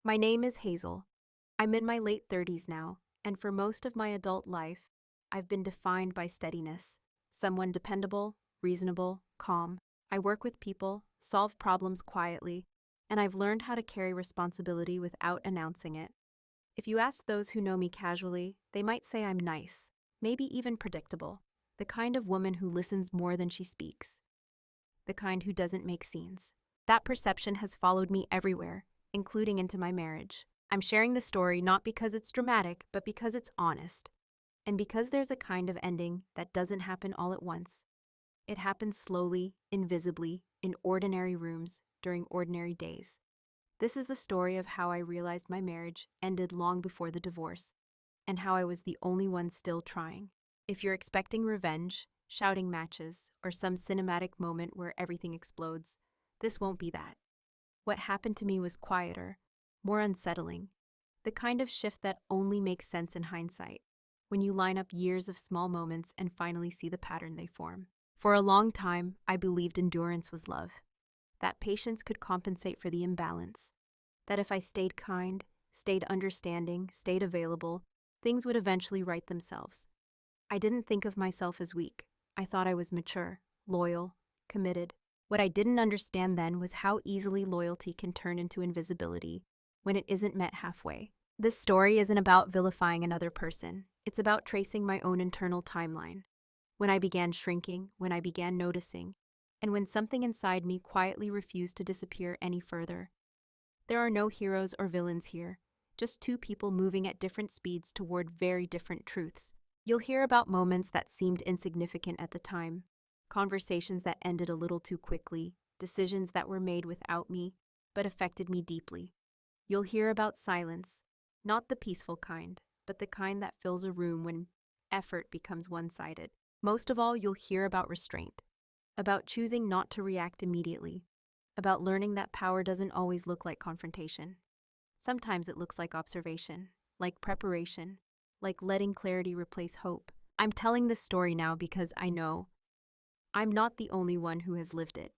My name is Hazel. I'm in my late 30s now, and for most of my adult life, I've been defined by steadiness. Someone dependable, reasonable, calm. I work with people, solve problems quietly, and I've learned how to carry responsibility without announcing it. If you ask those who know me casually, they might say I'm nice, maybe even predictable, the kind of woman who listens more than she speaks, the kind who doesn't make scenes. That perception has followed me everywhere, including into my marriage. I'm sharing the story not because it's dramatic, but because it's honest. And because there's a kind of ending that doesn't happen all at once. It happens slowly, invisibly, in ordinary rooms, during ordinary days. This is the story of how I realized my marriage ended long before the divorce, and how I was the only one still trying. If you're expecting revenge, shouting matches, or some cinematic moment where everything explodes, this won't be that. What happened to me was quieter, more unsettling, the kind of shift that only makes sense in hindsight, when you line up years of small moments and finally see the pattern they form. For a long time, I believed endurance was love, that patience could compensate for the imbalance, that if I stayed kind, stayed understanding, stayed available, things would eventually right themselves. I didn't think of myself as weak. I thought I was mature, loyal, committed. What I didn't understand then was how easily loyalty can turn into invisibility when it isn't met halfway. This story isn't about vilifying another person. It's about tracing my own internal timeline. When I began shrinking, when I began noticing, and when something inside me quietly refused to disappear any further. There are no heroes or villains here, just two people moving at different speeds toward very different truths. You'll hear about moments that seemed insignificant at the time, conversations that ended a little too quickly, decisions that were made without me, but affected me deeply. You'll hear about silence, not the peaceful kind, but the kind that fills a room when effort becomes one-sided. Most of all, you'll hear about restraint, about choosing not to react immediately, about learning that power doesn't always look like confrontation. Sometimes it looks like observation, like preparation, like letting clarity replace hope. I'm telling this story now because I know I'm not the only one who has lived it.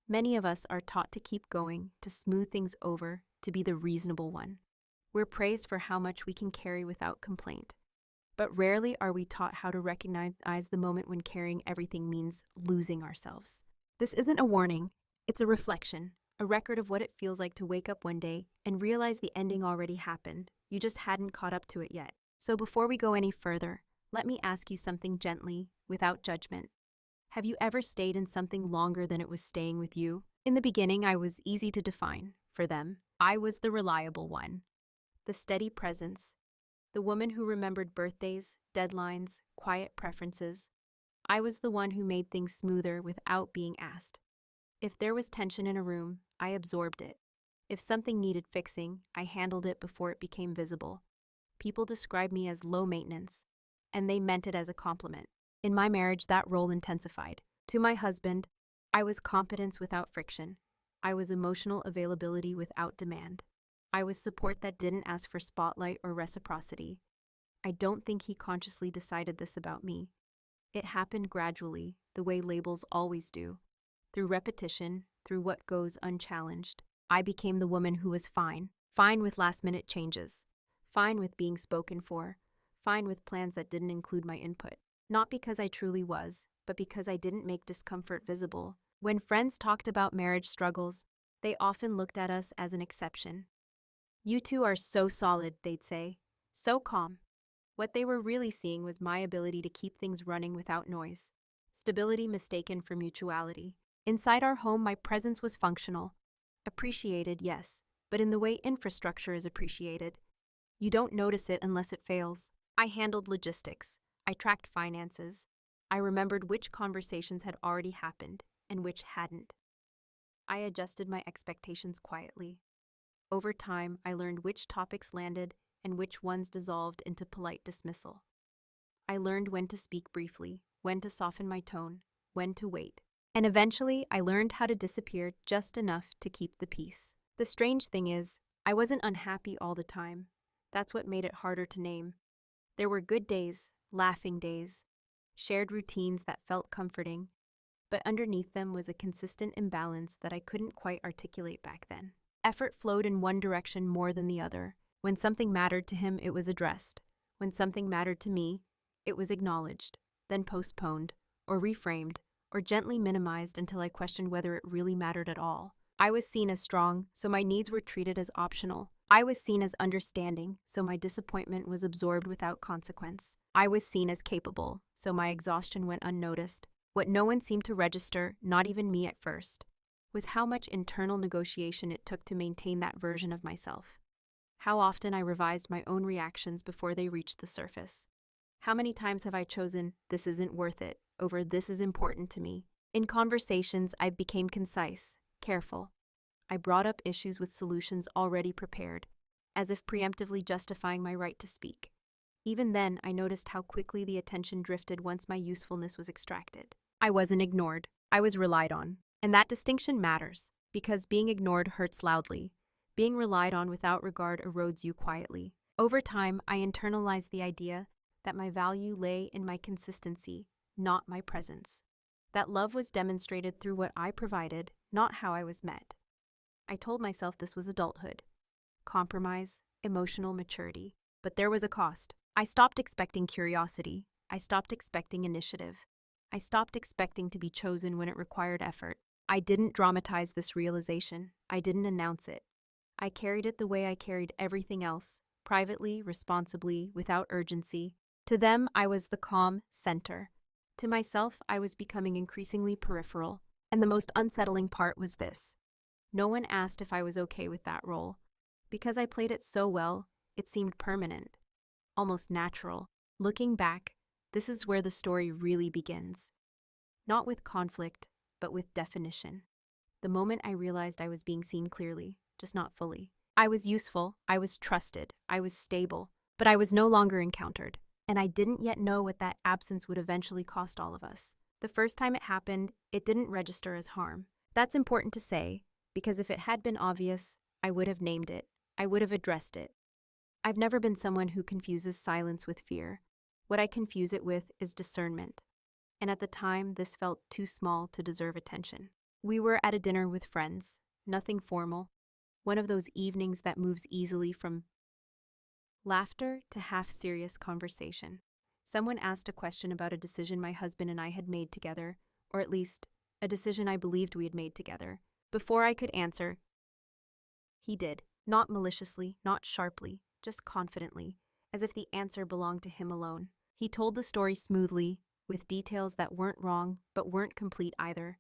Many of us are taught to keep going, to smooth things over, to be the reasonable one. We're praised for how much we can carry without complaint. But rarely are we taught how to recognize the moment when carrying everything means losing ourselves. This isn't a warning, it's a reflection, a record of what it feels like to wake up one day and realize the ending already happened. You just hadn't caught up to it yet. So before we go any further, let me ask you something gently, without judgment. Have you ever stayed in something longer than it was staying with you? In the beginning, I was easy to define. For them, I was the reliable one, the steady presence, the woman who remembered birthdays, deadlines, quiet preferences. I was the one who made things smoother without being asked. If there was tension in a room, I absorbed it. If something needed fixing, I handled it before it became visible. People described me as low maintenance, and they meant it as a compliment. In my marriage, that role intensified. To my husband, I was competence without friction. I was emotional availability without demand. I was support that didn't ask for spotlight or reciprocity. I don't think he consciously decided this about me. It happened gradually, the way labels always do. Through repetition, through what goes unchallenged. I became the woman who was fine with last-minute changes, fine with being spoken for, fine with plans that didn't include my input. Not because I truly was, but because I didn't make discomfort visible. When friends talked about marriage struggles, they often looked at us as an exception. You two are so solid, they'd say, so calm. What they were really seeing was my ability to keep things running without noise. Stability mistaken for mutuality. Inside our home, my presence was functional. Appreciated, yes, but in the way infrastructure is appreciated. You don't notice it unless it fails. I handled logistics. I tracked finances. I remembered which conversations had already happened and which hadn't. I adjusted my expectations quietly. Over time, I learned which topics landed and which ones dissolved into polite dismissal. I learned when to speak briefly, when to soften my tone, when to wait. And eventually, I learned how to disappear just enough to keep the peace. The strange thing is, I wasn't unhappy all the time. That's what made it harder to name. There were good days, laughing days, shared routines that felt comforting, but underneath them was a consistent imbalance that I couldn't quite articulate back then. Effort flowed in one direction more than the other. When something mattered to him, it was addressed. When something mattered to me, it was acknowledged, then postponed, or reframed, or gently minimized until I questioned whether it really mattered at all. I was seen as strong, so my needs were treated as optional. I was seen as understanding, so my disappointment was absorbed without consequence. I was seen as capable, so my exhaustion went unnoticed. What no one seemed to register, not even me at first, was how much internal negotiation it took to maintain that version of myself. How often I revised my own reactions before they reached the surface. How many times have I chosen, "this isn't worth it," over "this is important to me"? In conversations, I became concise, careful. I brought up issues with solutions already prepared, as if preemptively justifying my right to speak. Even then, I noticed how quickly the attention drifted once my usefulness was extracted. I wasn't ignored. I was relied on. And that distinction matters, because being ignored hurts loudly. Being relied on without regard erodes you quietly. Over time, I internalized the idea that my value lay in my consistency, not my presence. That love was demonstrated through what I provided, not how I was met. I told myself this was adulthood, compromise, emotional maturity. But there was a cost. I stopped expecting curiosity. I stopped expecting initiative. I stopped expecting to be chosen when it required effort. I didn't dramatize this realization. I didn't announce it. I carried it the way I carried everything else, privately, responsibly, without urgency. To them, I was the calm center. To myself, I was becoming increasingly peripheral. And the most unsettling part was this. No one asked if I was okay with that role. Because I played it so well, it seemed permanent, almost natural. Looking back, this is where the story really begins. Not with conflict, but with definition. The moment I realized I was being seen clearly, just not fully. I was useful, I was trusted, I was stable, but I was no longer encountered. And I didn't yet know what that absence would eventually cost all of us. The first time it happened, it didn't register as harm. That's important to say, because if it had been obvious, I would have named it. I would have addressed it. I've never been someone who confuses silence with fear. What I confuse it with is discernment. And at the time, this felt too small to deserve attention. We were at a dinner with friends, nothing formal. One of those evenings that moves easily from laughter to half-serious conversation. Someone asked a question about a decision my husband and I had made together, or at least, a decision I believed we had made together. Before I could answer, he did. Not maliciously, not sharply, just confidently, as if the answer belonged to him alone. He told the story smoothly, with details that weren't wrong, but weren't complete either.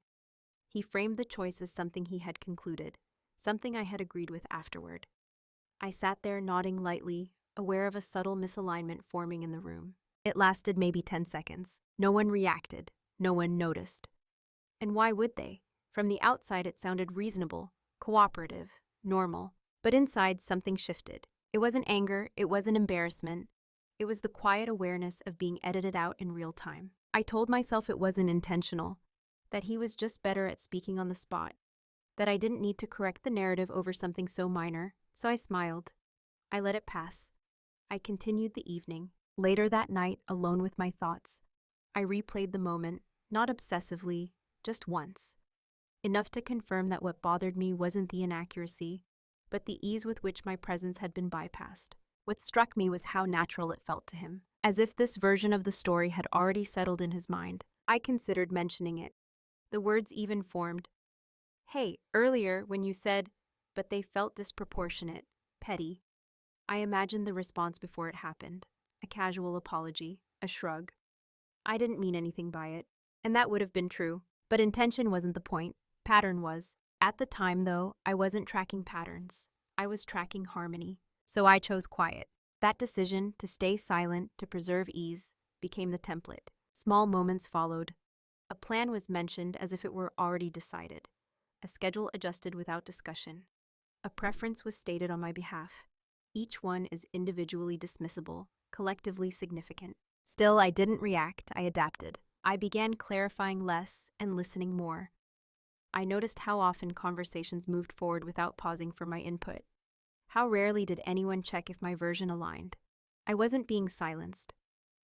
He framed the choice as something he had concluded, something I had agreed with afterward. I sat there nodding lightly, aware of a subtle misalignment forming in the room. It lasted maybe 10 seconds. No one reacted. No one noticed. And why would they? From the outside, it sounded reasonable, cooperative, normal. But inside, something shifted. It wasn't anger, it wasn't embarrassment. It was the quiet awareness of being edited out in real time. I told myself it wasn't intentional, that he was just better at speaking on the spot, that I didn't need to correct the narrative over something so minor, so I smiled. I let it pass. I continued the evening. Later that night, alone with my thoughts, I replayed the moment, not obsessively, just once. Enough to confirm that what bothered me wasn't the inaccuracy, but the ease with which my presence had been bypassed. What struck me was how natural it felt to him, as if this version of the story had already settled in his mind. I considered mentioning it. The words even formed. "Hey, earlier when you said," but they felt disproportionate, petty. I imagined the response before it happened. A casual apology, a shrug. I didn't mean anything by it, and that would have been true. But intention wasn't the point. Pattern was. At the time, though, I wasn't tracking patterns. I was tracking harmony. So I chose quiet. That decision, to stay silent, to preserve ease, became the template. Small moments followed. A plan was mentioned as if it were already decided. A schedule adjusted without discussion. A preference was stated on my behalf. Each one is individually dismissible, collectively significant. Still, I didn't react, I adapted. I began clarifying less and listening more. I noticed how often conversations moved forward without pausing for my input. How rarely did anyone check if my version aligned. I wasn't being silenced.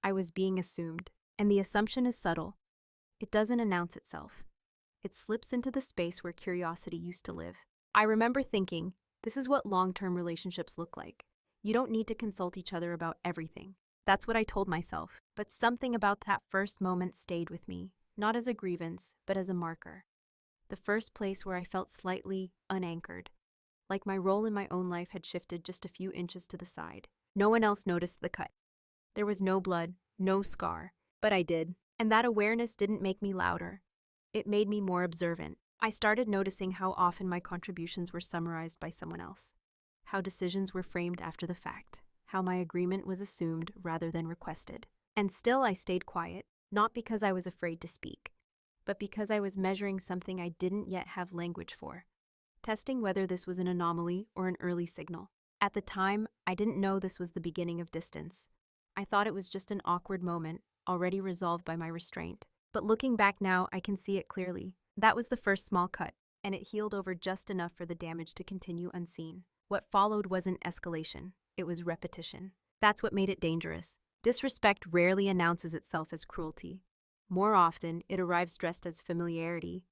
I was being assumed. And the assumption is subtle. It doesn't announce itself. It slips into the space where curiosity used to live. I remember thinking, This is what long-term relationships look like. You don't need to consult each other about everything. That's what I told myself. But something about that first moment stayed with me, not as a grievance, but as a marker. The first place where I felt slightly unanchored, like my role in my own life had shifted just a few inches to the side. No one else noticed the cut. There was no blood, no scar, but I did. And that awareness didn't make me louder. It made me more observant. I started noticing how often my contributions were summarized by someone else, how decisions were framed after the fact, how my agreement was assumed rather than requested. And still I stayed quiet, not because I was afraid to speak, but because I was measuring something I didn't yet have language for, testing whether this was an anomaly or an early signal. At the time, I didn't know this was the beginning of distance. I thought it was just an awkward moment, already resolved by my restraint. But looking back now, I can see it clearly. That was the first small cut, and it healed over just enough for the damage to continue unseen. What followed wasn't escalation, it was repetition. That's what made it dangerous. Disrespect rarely announces itself as cruelty. More often, it arrives dressed as familiarity,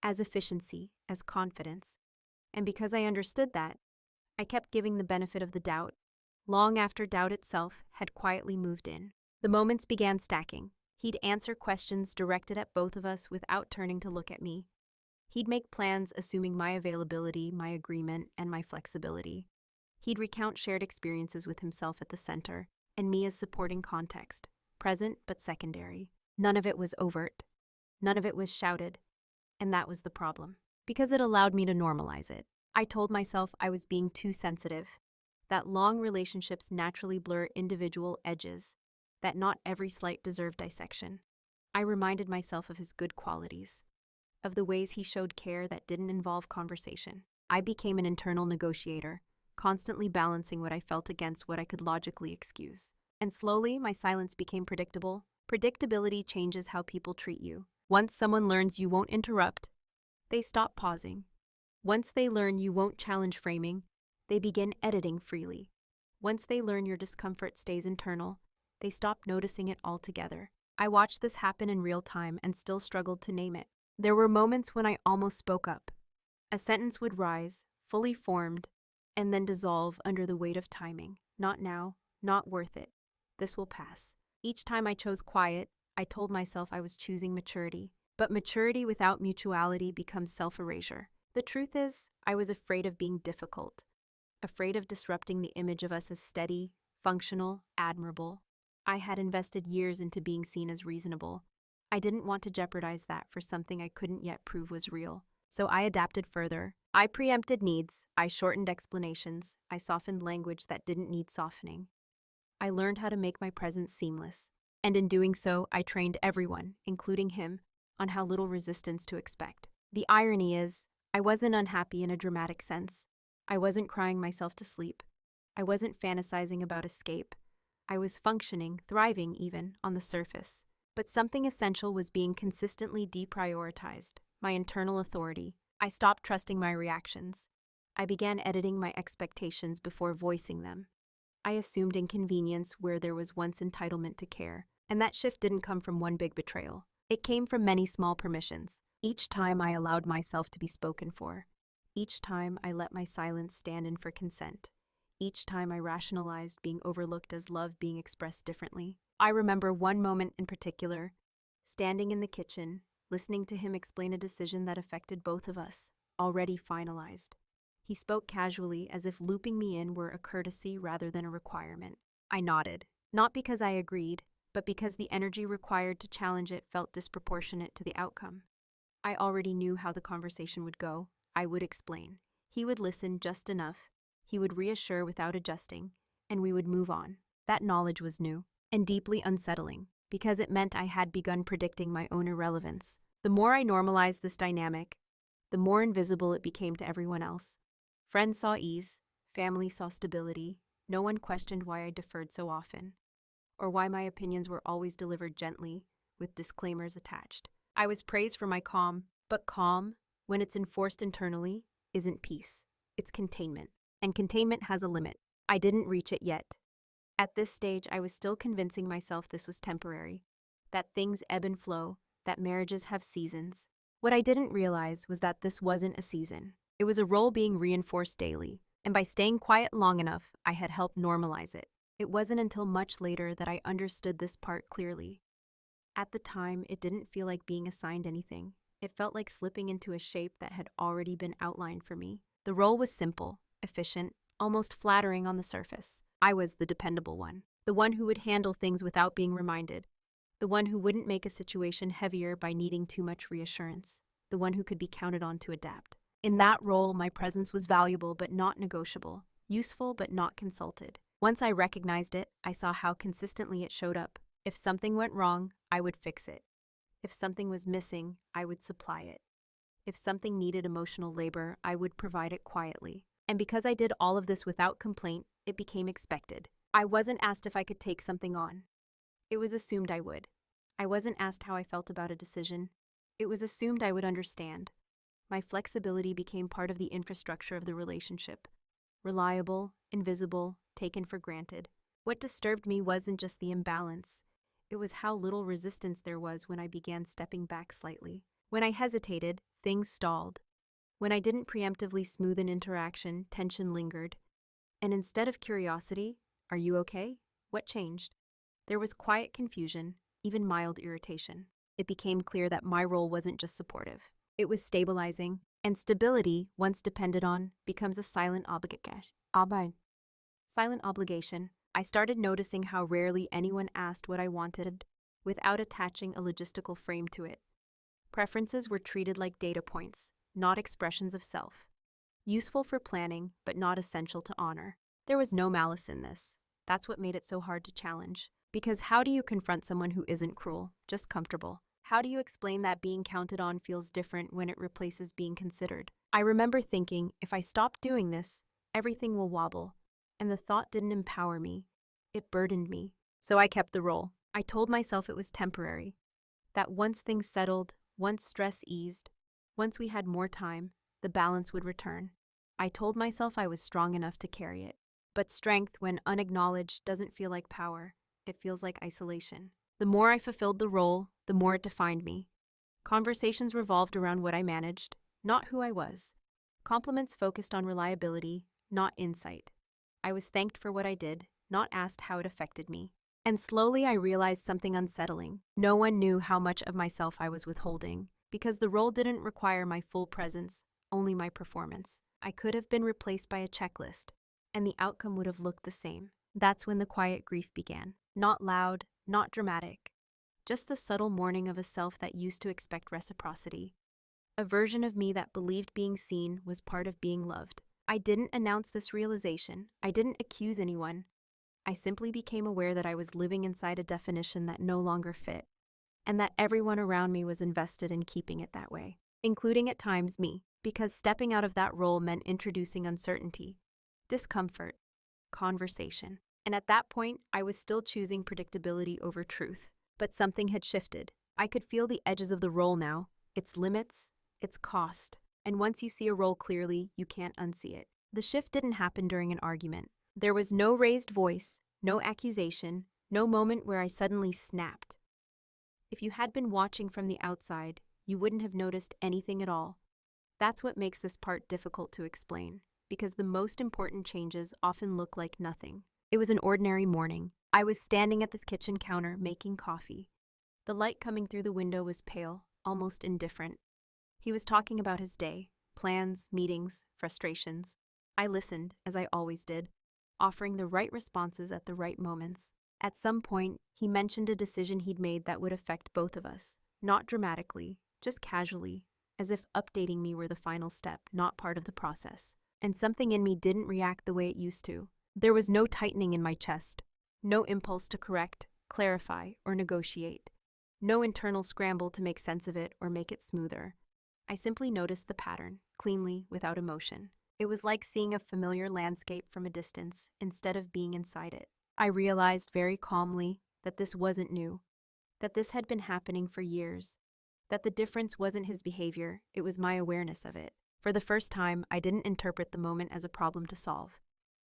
as efficiency, as confidence. And because I understood that, I kept giving the benefit of the doubt, long after doubt itself had quietly moved in. The moments began stacking. He'd answer questions directed at both of us without turning to look at me. He'd make plans assuming my availability, my agreement, and my flexibility. He'd recount shared experiences with himself at the center, and me as supporting context, present but secondary. None of it was overt. None of it was shouted. And that was the problem. Because it allowed me to normalize it. I told myself I was being too sensitive, that long relationships naturally blur individual edges, that not every slight deserved dissection. I reminded myself of his good qualities, of the ways he showed care that didn't involve conversation. I became an internal negotiator, constantly balancing what I felt against what I could logically excuse. And slowly, my silence became predictable. Predictability changes how people treat you. Once someone learns you won't interrupt, they stop pausing. Once they learn you won't challenge framing, they begin editing freely. Once they learn your discomfort stays internal, they stop noticing it altogether. I watched this happen in real time and still struggled to name it. There were moments when I almost spoke up. A sentence would rise, fully formed, and then dissolve under the weight of timing. Not now, not worth it. This will pass. Each time I chose quiet, I told myself I was choosing maturity. But maturity without mutuality becomes self-erasure. The truth is, I was afraid of being difficult, afraid of disrupting the image of us as steady, functional, admirable. I had invested years into being seen as reasonable. I didn't want to jeopardize that for something I couldn't yet prove was real. So I adapted further. I preempted needs, I shortened explanations, I softened language that didn't need softening. I learned how to make my presence seamless. And in doing so, I trained everyone, including him, on how little resistance to expect. The irony is, I wasn't unhappy in a dramatic sense. I wasn't crying myself to sleep. I wasn't fantasizing about escape. I was functioning, thriving even, on the surface. But something essential was being consistently deprioritized, my internal authority. I stopped trusting my reactions. I began editing my expectations before voicing them. I assumed inconvenience where there was once entitlement to care. And that shift didn't come from one big betrayal. It came from many small permissions. Each time I allowed myself to be spoken for. Each time I let my silence stand in for consent. Each time I rationalized being overlooked as love being expressed differently. I remember one moment in particular, standing in the kitchen, listening to him explain a decision that affected both of us, already finalized. He spoke casually, as if looping me in were a courtesy rather than a requirement. I nodded, not because I agreed, but because the energy required to challenge it felt disproportionate to the outcome. I already knew how the conversation would go. I would explain. He would listen just enough. He would reassure without adjusting, and we would move on. That knowledge was new and deeply unsettling, because it meant I had begun predicting my own irrelevance. The more I normalized this dynamic, the more invisible it became to everyone else. Friends saw ease, family saw stability. No one questioned why I deferred so often, or why my opinions were always delivered gently, with disclaimers attached. I was praised for my calm, but calm, when it's enforced internally, isn't peace. It's containment. And containment has a limit. I didn't reach it yet. At this stage, I was still convincing myself this was temporary, that things ebb and flow, that marriages have seasons. What I didn't realize was that this wasn't a season. It was a role being reinforced daily, And by staying quiet long enough, I had helped normalize it. It wasn't until much later that I understood this part clearly. At the time, it didn't feel like being assigned anything. It felt like slipping into a shape that had already been outlined for me. The role was simple, efficient, almost flattering on the surface. I was the dependable one, the one who would handle things without being reminded, the one who wouldn't make a situation heavier by needing too much reassurance, the one who could be counted on to adapt. In that role, my presence was valuable but not negotiable, useful but not consulted. Once I recognized it, I saw how consistently it showed up. If something went wrong, I would fix it. If something was missing, I would supply it. If something needed emotional labor, I would provide it quietly. And because I did all of this without complaint, it became expected. I wasn't asked if I could take something on. It was assumed I would. I wasn't asked how I felt about a decision. It was assumed I would understand. My flexibility became part of the infrastructure of the relationship. Reliable, invisible, taken for granted. What disturbed me wasn't just the imbalance. It was how little resistance there was when I began stepping back slightly. When I hesitated, things stalled. When I didn't preemptively smooth an interaction, tension lingered. And instead of curiosity, "Are you okay?" What changed? There was quiet confusion, even mild irritation. It became clear that my role wasn't just supportive. It was stabilizing, and stability, once depended on, becomes a silent obligation. Silent obligation. I started noticing how rarely anyone asked what I wanted without attaching a logistical frame to it. Preferences were treated like data points, not expressions of self. Useful for planning, but not essential to honor. There was no malice in this. That's what made it so hard to challenge. Because how do you confront someone who isn't cruel, just comfortable? How do you explain that being counted on feels different when it replaces being considered? I remember thinking, if I stop doing this, everything will wobble. And the thought didn't empower me. It burdened me. So I kept the role. I told myself it was temporary. That once things settled, once stress eased, once we had more time, the balance would return. I told myself I was strong enough to carry it. But strength, when unacknowledged, doesn't feel like power. It feels like isolation. The more I fulfilled the role, the more it defined me. Conversations revolved around what I managed, not who I was. Compliments focused on reliability, not insight. I was thanked for what I did, not asked how it affected me. And slowly I realized something unsettling. No one knew how much of myself I was withholding, because the role didn't require my full presence, only my performance. I could have been replaced by a checklist, and the outcome would have looked the same. That's when the quiet grief began. Not loud, not dramatic. Just the subtle mourning of a self that used to expect reciprocity. A version of me that believed being seen was part of being loved. I didn't announce this realization. I didn't accuse anyone. I simply became aware that I was living inside a definition that no longer fit, and that everyone around me was invested in keeping it that way, including at times me, because stepping out of that role meant introducing uncertainty, discomfort, conversation. And at that point, I was still choosing predictability over truth. But something had shifted. I could feel the edges of the role now, its limits, its cost. And once you see a role clearly, you can't unsee it. The shift didn't happen during an argument. There was no raised voice, no accusation, no moment where I suddenly snapped. If you had been watching from the outside, you wouldn't have noticed anything at all. That's what makes this part difficult to explain, because the most important changes often look like nothing. It was an ordinary morning. I was standing at this kitchen counter making coffee. The light coming through the window was pale, almost indifferent. He was talking about his day, plans, meetings, frustrations. I listened, as I always did, offering the right responses at the right moments. At some point, he mentioned a decision he'd made that would affect both of us. Not dramatically, just casually, as if updating me were the final step, not part of the process. And something in me didn't react the way it used to. There was no tightening in my chest, no impulse to correct, clarify, or negotiate, no internal scramble to make sense of it or make it smoother. I simply noticed the pattern, cleanly, without emotion. It was like seeing a familiar landscape from a distance instead of being inside it. I realized very calmly that this wasn't new, that this had been happening for years, that the difference wasn't his behavior, it was my awareness of it. For the first time, I didn't interpret the moment as a problem to solve.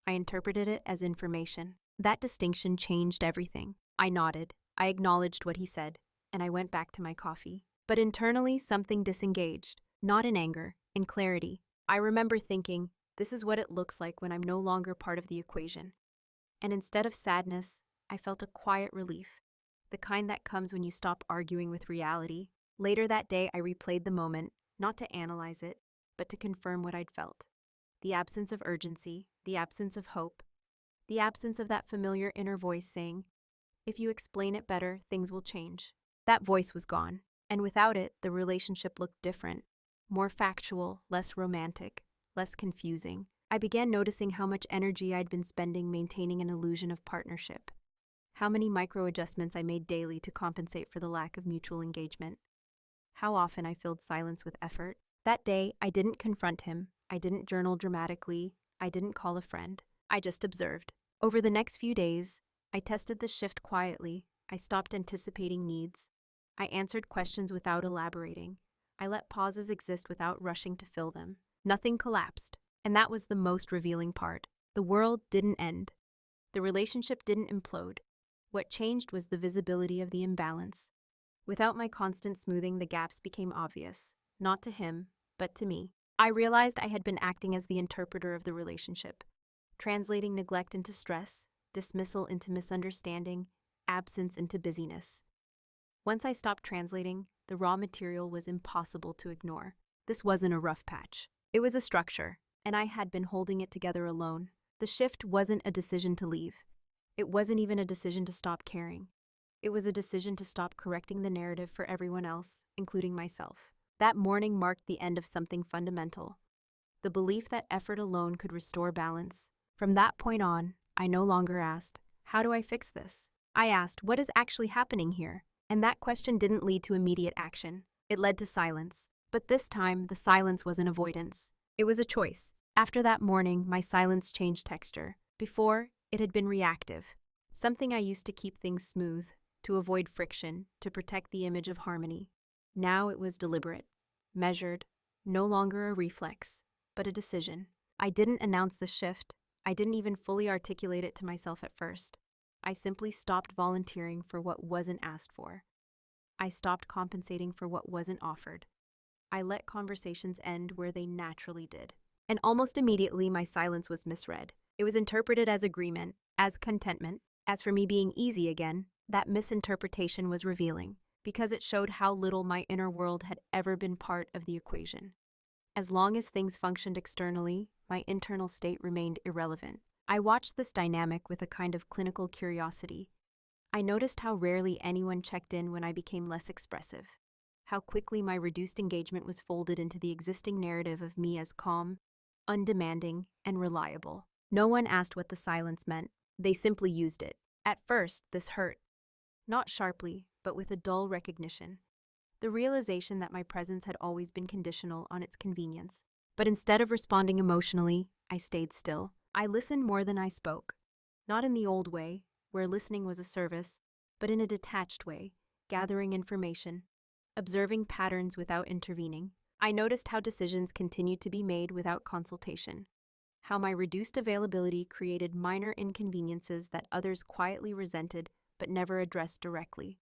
I interpreted it as information. That distinction changed everything. I nodded, I acknowledged what he said, and I went back to my coffee. But internally, something disengaged, not in anger, in clarity. I remember thinking, This is what it looks like when I'm no longer part of the equation. And instead of sadness, I felt a quiet relief, the kind that comes when you stop arguing with reality. Later that day, I replayed the moment, not to analyze it, but to confirm what I'd felt. The absence of urgency, the absence of hope, the absence of that familiar inner voice saying, if you explain it better, things will change. That voice was gone, and without it, the relationship looked different, more factual, less romantic, less confusing. I began noticing how much energy I'd been spending maintaining an illusion of partnership, how many micro adjustments I made daily to compensate for the lack of mutual engagement, how often I filled silence with effort. That day, I didn't confront him, I didn't journal dramatically, I didn't call a friend, I just observed. Over the next few days, I tested the shift quietly. I stopped anticipating needs. I answered questions without elaborating. I let pauses exist without rushing to fill them. Nothing collapsed, and that was the most revealing part. The world didn't end. The relationship didn't implode. What changed was the visibility of the imbalance. Without my constant smoothing, the gaps became obvious, not to him, but to me. I realized I had been acting as the interpreter of the relationship, translating neglect into stress, dismissal into misunderstanding, absence into busyness. Once I stopped translating, the raw material was impossible to ignore. This wasn't a rough patch. It was a structure, and I had been holding it together alone. The shift wasn't a decision to leave. It wasn't even a decision to stop caring. It was a decision to stop correcting the narrative for everyone else, including myself. That morning marked the end of something fundamental, the belief that effort alone could restore balance. From that point on, I no longer asked, how do I fix this? I asked, what is actually happening here? And that question didn't lead to immediate action. It led to silence. But this time, the silence wasn't avoidance. It was a choice. After that morning, my silence changed texture. Before, it had been reactive. Something I used to keep things smooth, to avoid friction, to protect the image of harmony. Now it was deliberate, measured, no longer a reflex, but a decision. I didn't announce the shift. I didn't even fully articulate it to myself at first. I simply stopped volunteering for what wasn't asked for. I stopped compensating for what wasn't offered. I let conversations end where they naturally did. And almost immediately, my silence was misread. It was interpreted as agreement, as contentment. As for me being easy again, that misinterpretation was revealing, because it showed how little my inner world had ever been part of the equation. As long as things functioned externally, my internal state remained irrelevant. I watched this dynamic with a kind of clinical curiosity. I noticed how rarely anyone checked in when I became less expressive, how quickly my reduced engagement was folded into the existing narrative of me as calm, undemanding, and reliable. No one asked what the silence meant. They simply used it. At first, this hurt. Not sharply, but with a dull recognition. The realization that my presence had always been conditional on its convenience. But instead of responding emotionally, I stayed still. I listened more than I spoke. Not in the old way, where listening was a service, but in a detached way, gathering information, observing patterns without intervening. I noticed how decisions continued to be made without consultation, how my reduced availability created minor inconveniences that others quietly resented but never addressed directly,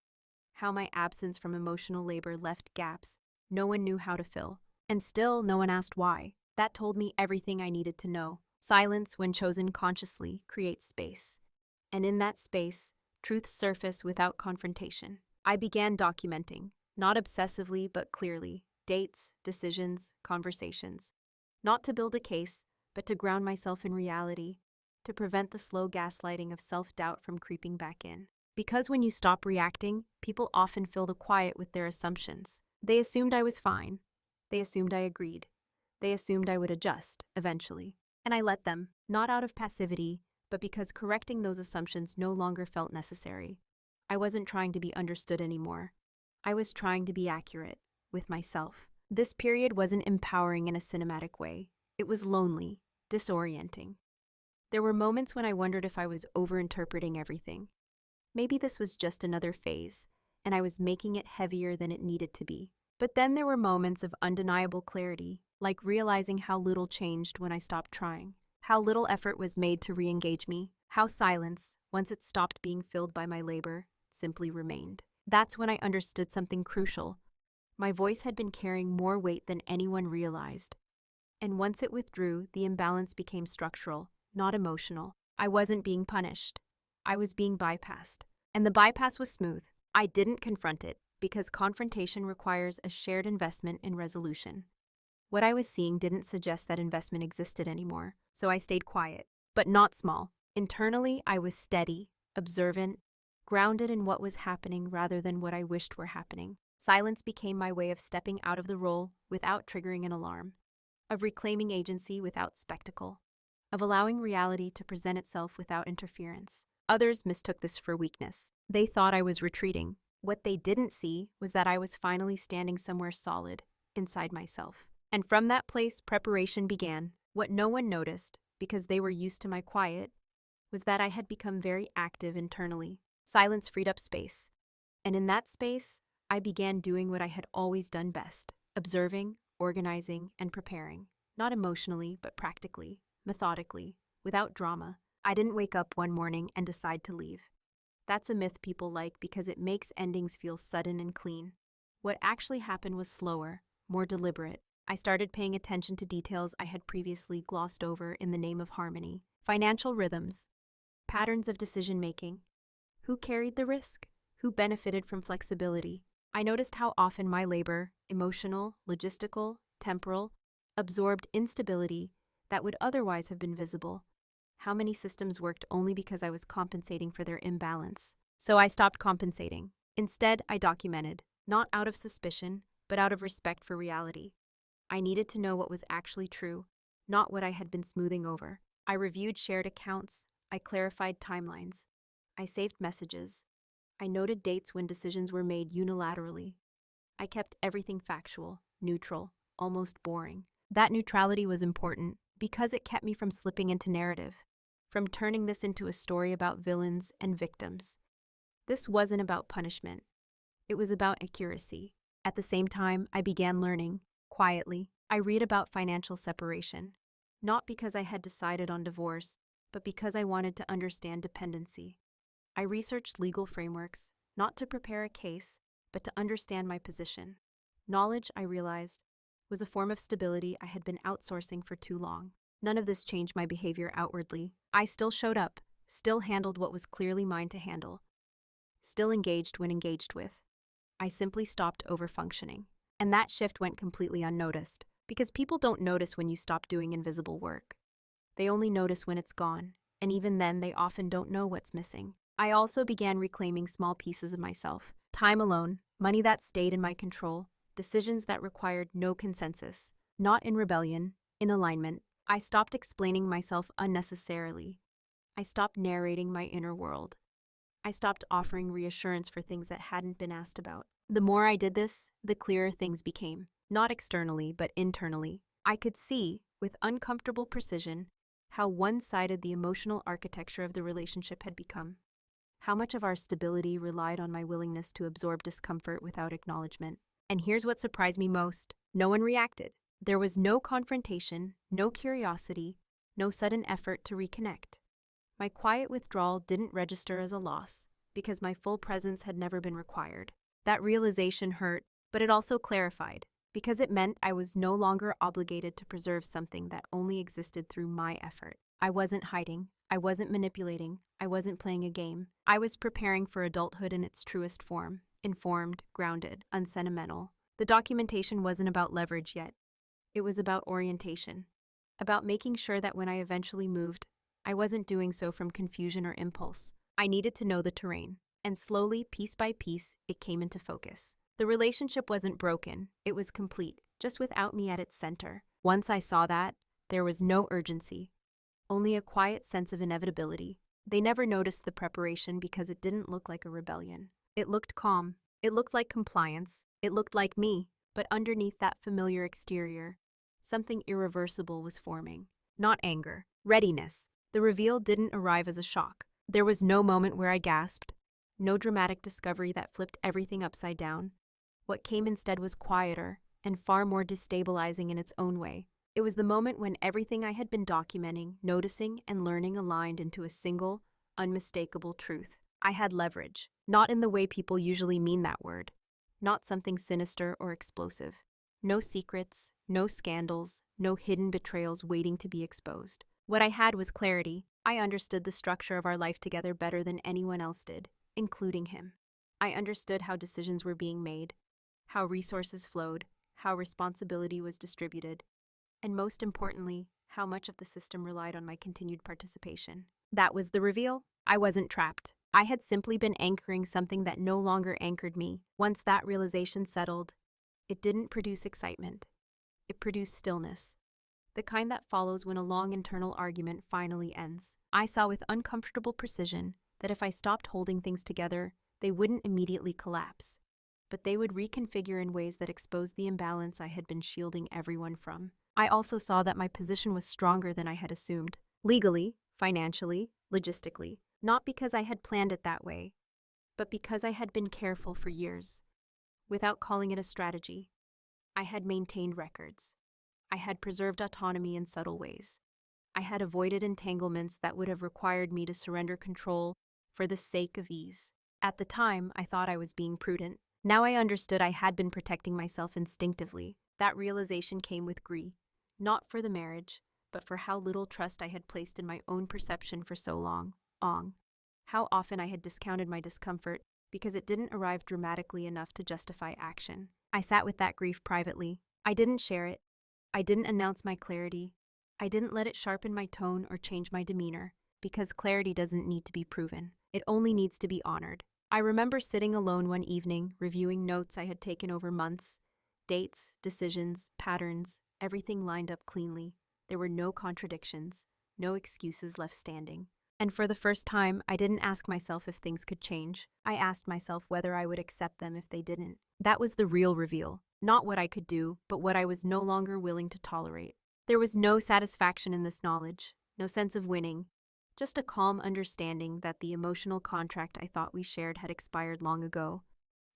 how my absence from emotional labor left gaps no one knew how to fill, and still no one asked why. That told me everything I needed to know. Silence, when chosen consciously, creates space. And in that space, truths surface without confrontation. I began documenting, not obsessively but clearly, dates, decisions, conversations. Not to build a case, but to ground myself in reality, to prevent the slow gaslighting of self-doubt from creeping back in. Because when you stop reacting, people often fill the quiet with their assumptions. They assumed I was fine. They assumed I agreed. They assumed I would adjust, eventually. And I let them, not out of passivity, but because correcting those assumptions no longer felt necessary. I wasn't trying to be understood anymore. I was trying to be accurate, with myself. This period wasn't empowering in a cinematic way. It was lonely, disorienting. There were moments when I wondered if I was overinterpreting everything. Maybe this was just another phase, and I was making it heavier than it needed to be. But then there were moments of undeniable clarity, like realizing how little changed when I stopped trying, how little effort was made to re-engage me, how silence, once it stopped being filled by my labor, simply remained. That's when I understood something crucial. My voice had been carrying more weight than anyone realized. And once it withdrew, the imbalance became structural, not emotional. I wasn't being punished. I was being bypassed. And the bypass was smooth. I didn't confront it, because confrontation requires a shared investment in resolution. What I was seeing didn't suggest that investment existed anymore, so I stayed quiet, but not small. Internally, I was steady, observant, grounded in what was happening rather than what I wished were happening. Silence became my way of stepping out of the role without triggering an alarm, of reclaiming agency without spectacle, of allowing reality to present itself without interference. Others mistook this for weakness. They thought I was retreating. What they didn't see was that I was finally standing somewhere solid, inside myself. And from that place, preparation began. What no one noticed, because they were used to my quiet, was that I had become very active internally. Silence freed up space. And in that space, I began doing what I had always done best: observing, organizing, and preparing. Not emotionally, but practically, methodically, without drama. I didn't wake up one morning and decide to leave. That's a myth people like because it makes endings feel sudden and clean. What actually happened was slower, more deliberate. I started paying attention to details I had previously glossed over in the name of harmony. Financial rhythms, patterns of decision-making. Who carried the risk? Who benefited from flexibility? I noticed how often my labor, emotional, logistical, temporal, absorbed instability that would otherwise have been visible. How many systems worked only because I was compensating for their imbalance. So I stopped compensating. Instead, I documented, not out of suspicion, but out of respect for reality. I needed to know what was actually true, not what I had been smoothing over. I reviewed shared accounts. I clarified timelines. I saved messages. I noted dates when decisions were made unilaterally. I kept everything factual, neutral, almost boring. That neutrality was important because it kept me from slipping into narrative, from turning this into a story about villains and victims. This wasn't about punishment. It was about accuracy. At the same time, I began learning. Quietly, I read about financial separation, not because I had decided on divorce, but because I wanted to understand dependency. I researched legal frameworks, not to prepare a case, but to understand my position. Knowledge, I realized, was a form of stability I had been outsourcing for too long. None of this changed my behavior outwardly. I still showed up, still handled what was clearly mine to handle, still engaged when engaged with. I simply stopped overfunctioning. And that shift went completely unnoticed, because people don't notice when you stop doing invisible work. They only notice when it's gone, and even then they often don't know what's missing. I also began reclaiming small pieces of myself. Time alone, money that stayed in my control, decisions that required no consensus. Not in rebellion, in alignment. I stopped explaining myself unnecessarily. I stopped narrating my inner world. I stopped offering reassurance for things that hadn't been asked about. The more I did this, the clearer things became. Not externally, but internally. I could see, with uncomfortable precision, how one-sided the emotional architecture of the relationship had become. How much of our stability relied on my willingness to absorb discomfort without acknowledgement. And here's what surprised me most. No one reacted. There was no confrontation, no curiosity, no sudden effort to reconnect. My quiet withdrawal didn't register as a loss, because my full presence had never been required. That realization hurt, but it also clarified, because it meant I was no longer obligated to preserve something that only existed through my effort. I wasn't hiding. I wasn't manipulating. I wasn't playing a game. I was preparing for adulthood in its truest form, informed, grounded, unsentimental. The documentation wasn't about leverage yet. It was about orientation, about making sure that when I eventually moved, I wasn't doing so from confusion or impulse. I needed to know the terrain, and slowly, piece by piece, it came into focus. The relationship wasn't broken, it was complete, just without me at its center. Once I saw that, there was no urgency, only a quiet sense of inevitability. They never noticed the preparation because it didn't look like a rebellion. It looked calm. It looked like compliance. It looked like me. But underneath that familiar exterior, something irreversible was forming. Not anger, readiness. The reveal didn't arrive as a shock. There was no moment where I gasped, no dramatic discovery that flipped everything upside down. What came instead was quieter and far more destabilizing in its own way. It was the moment when everything I had been documenting, noticing, and learning aligned into a single, unmistakable truth. I had leverage, not in the way people usually mean that word. Not something sinister or explosive. No secrets, no scandals, no hidden betrayals waiting to be exposed. What I had was clarity. I understood the structure of our life together better than anyone else did, including him. I understood how decisions were being made, how resources flowed, how responsibility was distributed, and most importantly, how much of the system relied on my continued participation. That was the reveal. I wasn't trapped. I had simply been anchoring something that no longer anchored me. Once that realization settled, it didn't produce excitement. It produced stillness, the kind that follows when a long internal argument finally ends. I saw with uncomfortable precision that if I stopped holding things together, they wouldn't immediately collapse, but they would reconfigure in ways that exposed the imbalance I had been shielding everyone from. I also saw that my position was stronger than I had assumed. Legally, financially, logistically. Not because I had planned it that way, but because I had been careful for years. Without calling it a strategy, I had maintained records. I had preserved autonomy in subtle ways. I had avoided entanglements that would have required me to surrender control for the sake of ease. At the time, I thought I was being prudent. Now I understood I had been protecting myself instinctively. That realization came with grief, not for the marriage, but for how little trust I had placed in my own perception for so long. How often I had discounted my discomfort because it didn't arrive dramatically enough to justify action. I sat with that grief privately. I didn't share it. I didn't announce my clarity. I didn't let it sharpen my tone or change my demeanor, because clarity doesn't need to be proven. It only needs to be honored. I remember sitting alone one evening, reviewing notes I had taken over months. Dates, decisions, patterns, everything lined up cleanly. There were no contradictions, no excuses left standing. And for the first time, I didn't ask myself if things could change. I asked myself whether I would accept them if they didn't. That was the real reveal. Not what I could do, but what I was no longer willing to tolerate. There was no satisfaction in this knowledge, no sense of winning, just a calm understanding that the emotional contract I thought we shared had expired long ago,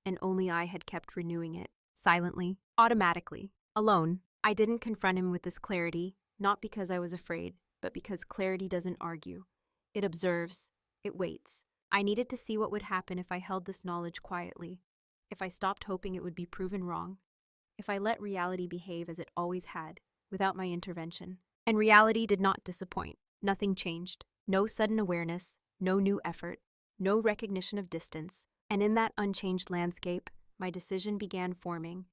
and only I had kept renewing it, silently, automatically, alone. I didn't confront him with this clarity, not because I was afraid, but because clarity doesn't argue. It observes, it waits. I needed to see what would happen if I held this knowledge quietly, if I stopped hoping it would be proven wrong, if I let reality behave as it always had, without my intervention. And reality did not disappoint. Nothing changed. No sudden awareness, no new effort, no recognition of distance. And in that unchanged landscape, my decision began forming,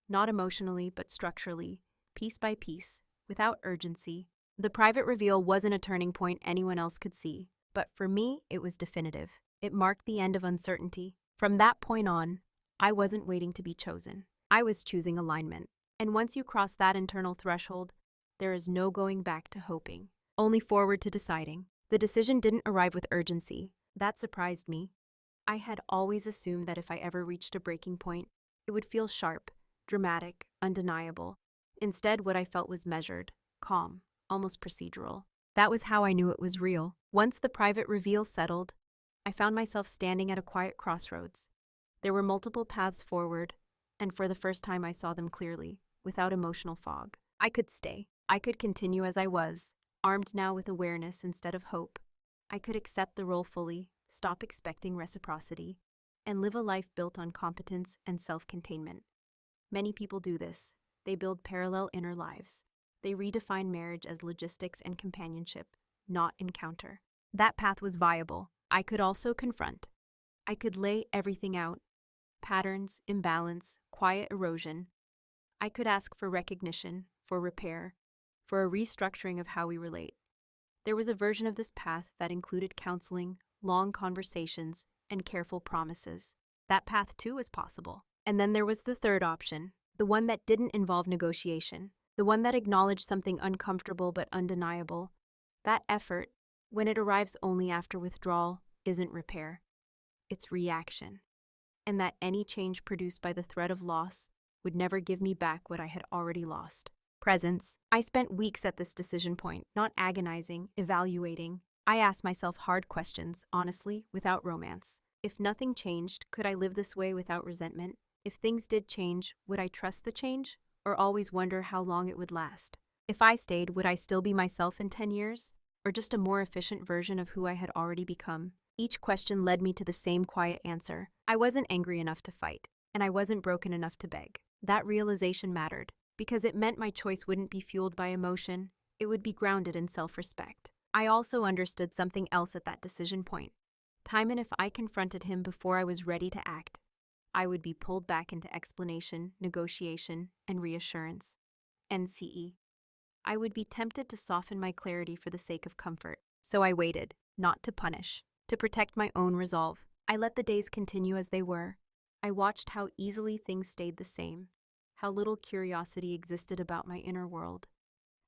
not emotionally but structurally, piece by piece, without urgency. The private reveal wasn't a turning point anyone else could see, but for me, it was definitive. It marked the end of uncertainty. From that point on, I wasn't waiting to be chosen. I was choosing alignment. And once you cross that internal threshold, there is no going back to hoping, only forward to deciding. The decision didn't arrive with urgency. That surprised me. I had always assumed that if I ever reached a breaking point, it would feel sharp, dramatic, undeniable. Instead, what I felt was measured, calm, almost procedural. That was how I knew it was real. Once the private reveal settled, I found myself standing at a quiet crossroads. There were multiple paths forward, and for the first time I saw them clearly, without emotional fog. I could stay. I could continue as I was, armed now with awareness instead of hope. I could accept the role fully, stop expecting reciprocity, and live a life built on competence and self-containment. Many people do this. They build parallel inner lives. They redefine marriage as logistics and companionship, not encounter. That path was viable. I could also confront. I could lay everything out. Patterns, imbalance, quiet erosion. I could ask for recognition, for repair, for a restructuring of how we relate. There was a version of this path that included counseling, long conversations, and careful promises. That path too was possible. And then there was the third option, the one that didn't involve negotiation, the one that acknowledged something uncomfortable but undeniable. That effort, when it arrives only after withdrawal, isn't repair. It's reaction. And that any change produced by the threat of loss would never give me back what I had already lost. Presence. I spent weeks at this decision point, not agonizing, evaluating. I asked myself hard questions, honestly, without romance. If nothing changed, could I live this way without resentment? If things did change, would I trust the change, or always wonder how long it would last? If I stayed, would I still be myself in 10 years, or just a more efficient version of who I had already become? Each question led me to the same quiet answer. I wasn't angry enough to fight, and I wasn't broken enough to beg. That realization mattered. because it meant my choice wouldn't be fueled by emotion, it would be grounded in self-respect. I also understood something else at that decision point. Time and if I confronted him before I was ready to act, I would be pulled back into explanation, negotiation, and reassurance. NCE. I would be tempted to soften my clarity for the sake of comfort. So I waited, not to punish, to protect my own resolve. I let the days continue as they were. I watched how easily things stayed the same, how little curiosity existed about my inner world,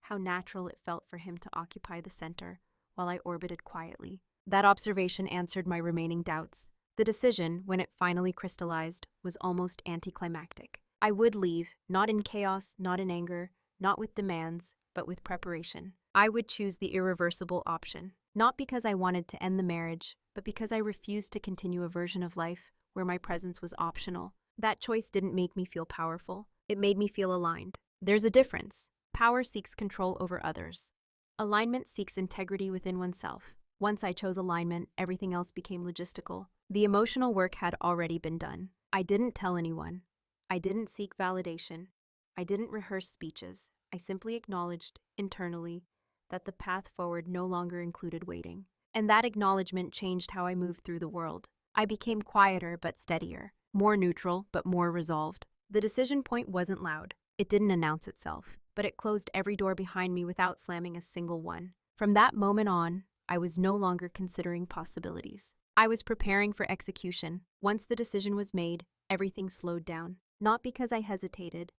how natural it felt for him to occupy the center while I orbited quietly. That observation answered my remaining doubts. The decision, when it finally crystallized, was almost anticlimactic. I would leave, not in chaos, not in anger, not with demands, but with preparation. I would choose the irreversible option, not because I wanted to end the marriage, but because I refused to continue a version of life where my presence was optional. That choice didn't make me feel powerful. It made me feel aligned. There's a difference. Power seeks control over others. Alignment seeks integrity within oneself. Once I chose alignment, everything else became logistical. The emotional work had already been done. I didn't tell anyone. I didn't seek validation. I didn't rehearse speeches. I simply acknowledged, internally, that the path forward no longer included waiting. And that acknowledgement changed how I moved through the world. I became quieter but steadier, more neutral but more resolved. The decision point wasn't loud. It didn't announce itself, but it closed every door behind me without slamming a single one. From that moment on, I was no longer considering possibilities. I was preparing for execution. Once the decision was made, everything slowed down. Not because I hesitated,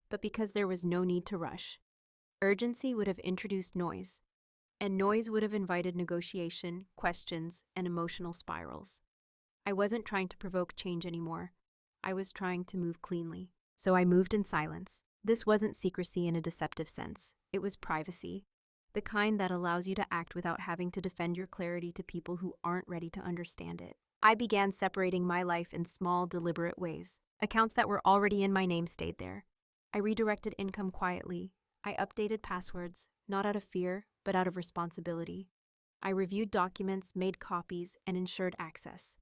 but because there was no need to rush. Urgency would have introduced noise, and noise would have invited negotiation, questions, and emotional spirals. I wasn't trying to provoke change anymore. I was trying to move cleanly. So I moved in silence. This wasn't secrecy in a deceptive sense. It was privacy, the kind that allows you to act without having to defend your clarity to people who aren't ready to understand it. I began separating my life in small, deliberate ways. Accounts that were already in my name stayed there. I redirected income quietly. I updated passwords, not out of fear, but out of responsibility. I reviewed documents, made copies, and ensured access.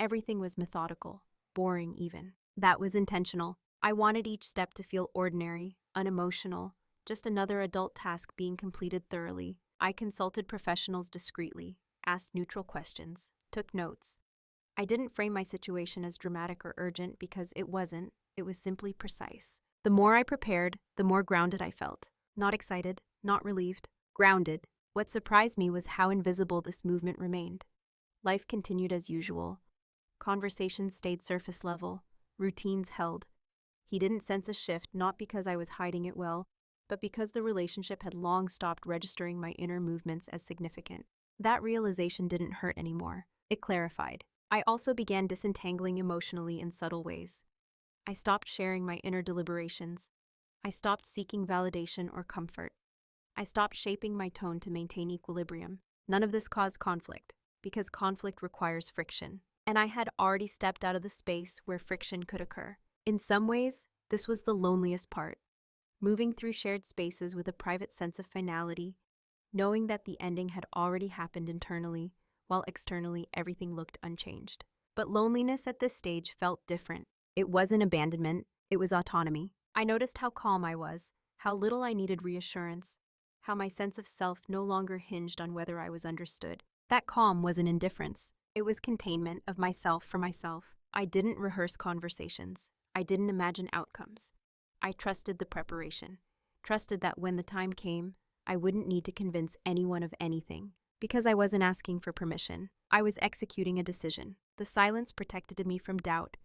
Everything was methodical, boring even. That was intentional. I wanted each step to feel ordinary, unemotional, just another adult task being completed thoroughly. I consulted professionals discreetly, asked neutral questions, took notes. I didn't frame my situation as dramatic or urgent because it wasn't. It was simply precise. The more I prepared, the more grounded I felt. Not excited, not relieved, grounded. What surprised me was how invisible this movement remained. Life continued as usual. Conversations stayed surface level. Routines held. He didn't sense a shift, not because I was hiding it well, but because the relationship had long stopped registering my inner movements as significant. That realization didn't hurt anymore. It clarified. I also began disentangling emotionally in subtle ways. I stopped sharing my inner deliberations. I stopped seeking validation or comfort. I stopped shaping my tone to maintain equilibrium. None of this caused conflict, because conflict requires friction. And I had already stepped out of the space where friction could occur. In some ways, this was the loneliest part. Moving through shared spaces with a private sense of finality, knowing that the ending had already happened internally, while externally everything looked unchanged. But loneliness at this stage felt different. It wasn't abandonment, it was autonomy. I noticed how calm I was, how little I needed reassurance, how my sense of self no longer hinged on whether I was understood. That calm wasn't indifference. It was containment of myself for myself. I didn't rehearse conversations. I didn't imagine outcomes. I trusted the preparation, trusted that when the time came, I wouldn't need to convince anyone of anything. Because I wasn't asking for permission, I was executing a decision. The silence protected me from doubt,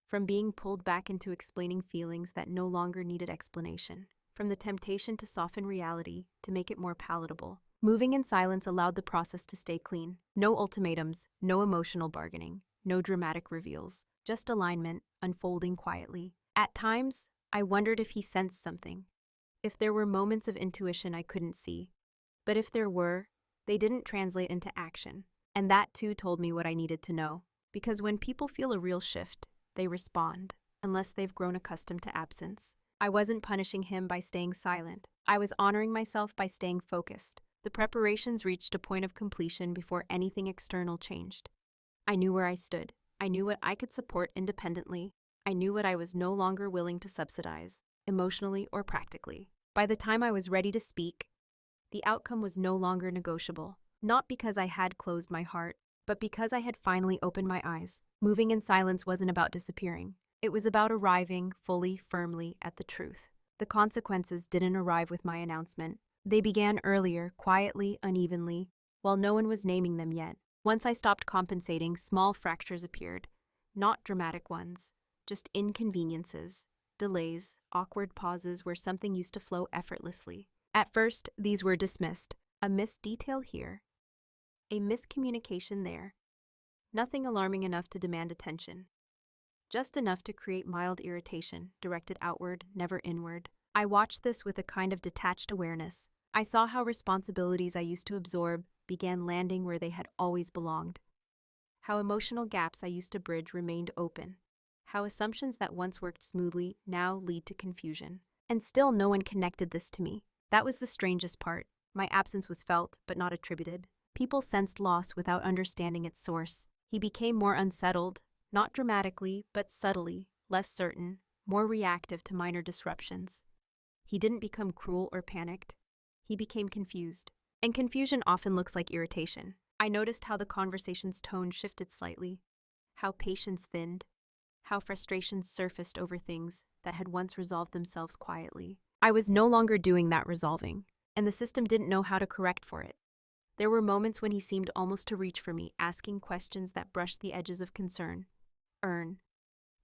from being pulled back into explaining feelings that no longer needed explanation, from the temptation to soften reality to make it more palatable. Moving in silence allowed the process to stay clean. No ultimatums, no emotional bargaining, no dramatic reveals, just alignment unfolding quietly. At times, I wondered if he sensed something, if there were moments of intuition I couldn't see. But if there were, they didn't translate into action. And that too told me what I needed to know. Because when people feel a real shift, they respond, unless they've grown accustomed to absence. I wasn't punishing him by staying silent. I was honoring myself by staying focused. The preparations reached a point of completion before anything external changed. I knew where I stood. I knew what I could support independently. I knew what I was no longer willing to subsidize. emotionally or practically. By the time I was ready to speak, the outcome was no longer negotiable. Not because I had closed my heart, but because I had finally opened my eyes. Moving in silence wasn't about disappearing. It was about arriving fully, firmly at the truth. The consequences didn't arrive with my announcement. They began earlier, quietly, unevenly, while no one was naming them yet. Once I stopped compensating, small fractures appeared. Not dramatic ones, just inconveniences, delays, awkward pauses where something used to flow effortlessly. At first, these were dismissed. A missed detail here, a miscommunication there. Nothing alarming enough to demand attention. Just enough to create mild irritation, directed outward, never inward. I watched this with a kind of detached awareness. I saw how responsibilities I used to absorb began landing where they had always belonged. How emotional gaps I used to bridge remained open. How assumptions that once worked smoothly now lead to confusion. And still no one connected this to me. That was the strangest part. My absence was felt, but not attributed. People sensed loss without understanding its source. He became more unsettled, not dramatically, but subtly, less certain, more reactive to minor disruptions. He didn't become cruel or panicked. He became confused. And confusion often looks like irritation. I noticed how the conversation's tone shifted slightly, how patience thinned, how frustration surfaced over things that had once resolved themselves quietly. I was no longer doing that resolving, and the system didn't know how to correct for it. There were moments when he seemed almost to reach for me, asking questions that brushed the edges of concern,